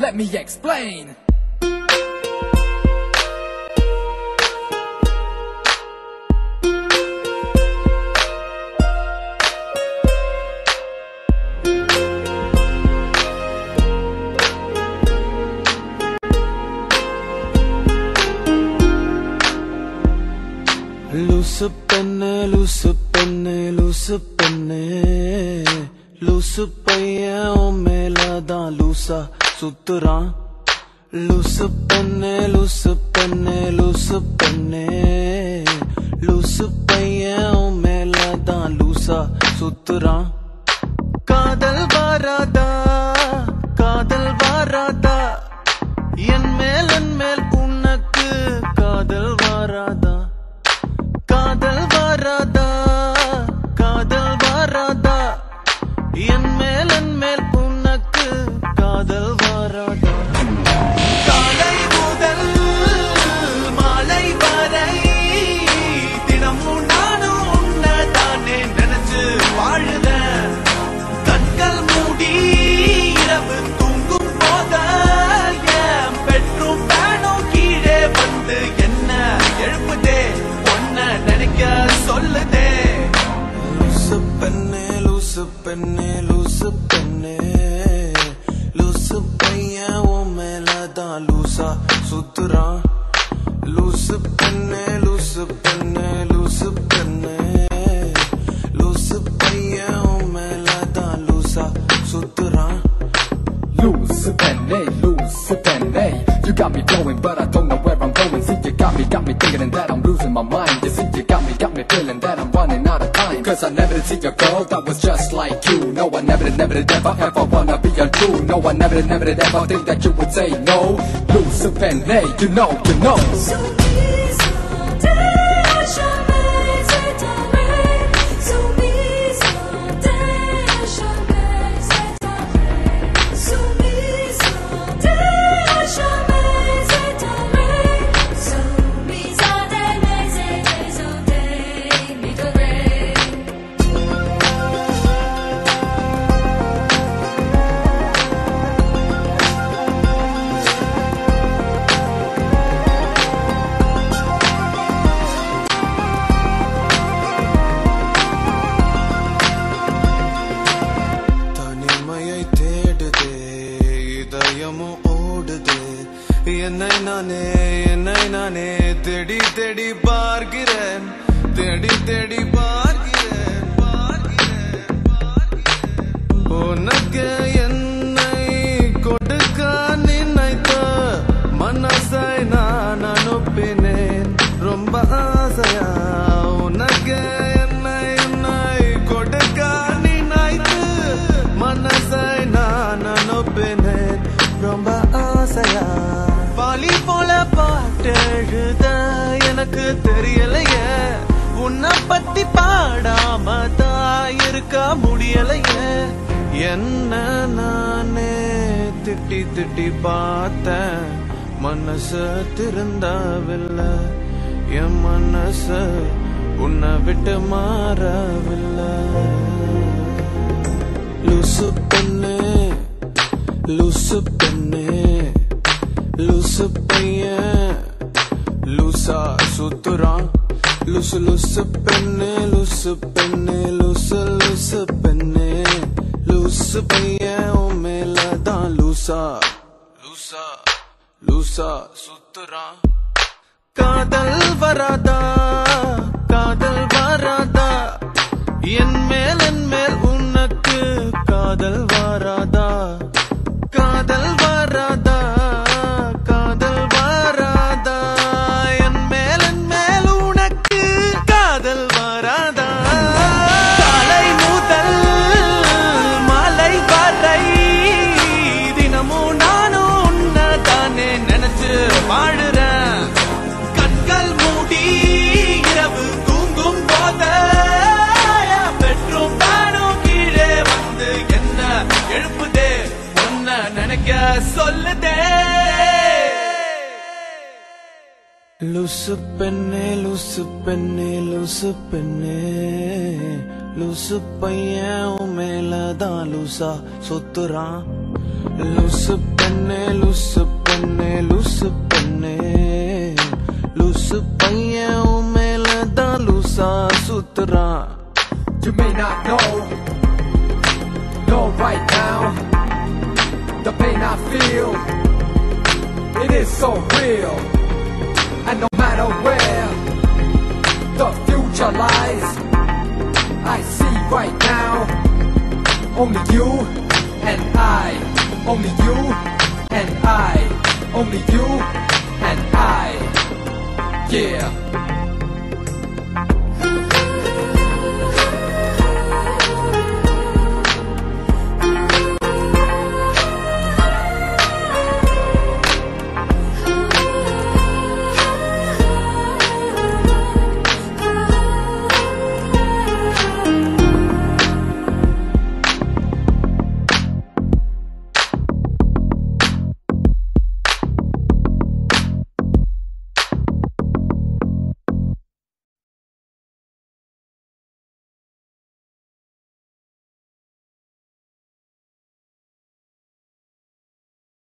let me explain. லூசு பெண்ணே லூசு பெண்ணே லூசு பெண்ணே லூசு பையன் உன் மேலதான் லூசா சுத்துறான். லூசு பெண்ணே லூசு பெண்ணே லூசு பெண்ணே லூசு பையன் உன் மேலதான் லூசா சுத்துறான். காதல் வாராதா காதல் வாராதா என் மேல் உனக்கு காதல் வாராதா காதல் வாராதா காதல் வாராதா என் மேல் உனக்கு காதல் வாராதா. காலை முதல் மாலை வரை தினமும் நானும் உன்னதானே நினைச்சு வாழுதேன். கண்கள் மூடி இரவு தூங்கும் போத என் பெட்ரூம் பேனும் கீழே வந்து என்ன எழுப்புதே நினைக்க சொல்லுதே. லூசு பெண்ணே லூசு பெண்ணே லூசு பெண்ணே லூசு பையன் உன் மேலதான் லூசா சுத்துறான். லூசு பெண்ணே லூசு பெண்ணே லூசு பெண்ணே லூசு பையன் உன் மேலதான் லூசா சுத்துறான். Loose penny, you got me flowing, but I don't know where I'm going. See, you got me thinking that I'm losing my mind. You see, you got me feeling that I'm running out of time. Cause I never did see a girl that was just like you. No, I never did ever wanna be a true. No, I never did ever think that you would say no. Loose penny, you know. So please, என்னை நானே தேடி தேடி பார்க்கிறேன் உனக்கு என்னை கொடுக்க நினைத்த மனசை நான் அனுப்பினேன் ரொம்ப ஆசையா. உனக்கு என்னை கொடுக்க நினைத்து மனசை நான் அனுப்பினேன் ரொம்ப ஆசையா. பாலி போல பாட்டெழுத எனக்கு தெரியலையே, உன்னை பத்தி பாடாம தான் இருக்க முடியலையே. என்ன நானே திட்டி பார்த்தேன், மனசு திருந்தவில்லை. என் மனசு உன்னை விட்டு மாறவில்லை. லூசு பெண்ணே லூசு பெண்ணே லூசு பையன் லூசா சுத்துறான். லூசு பெண்ணே லூசு பெண்ணே லூசு பெண்ணே லூசு பையன் உன் மேலதான் லூசா சுத்துறான். காதல் வராதா காதல் வராதா என் மேல் உனக்கு காதல் வராதா காதல் வராதா காதல் வராதா என் மேல் உனக்கு காதல் வராதா. காலை முதல் மாலை வரை தினமும் நானும் உன்னதானே நினைச்சு வாழுறேன். கண்கள் மூடி இரவு தூங்கும் போத பெட்ரூம் தானும் கீழே வந்து என்ன எழுப்புதே ஒன்ன நினைக்க சொல்லுதே. லூசு பெண்ணே லூசு பெண்ணே லூசு பெண்ணே லூசு பையன் உன் மேலதான் லூசா சுத்துறான். லூசு பெண்ணே லூசு பெண்ணே லூசு பெண்ணே லூசு பையன் உன் மேலதான் லூசா சுத்துறான். You may not know right now, the pain I feel, it is so real. And no matter where the future lies, I see right now only you and I, only you and I, only you and I, yeah.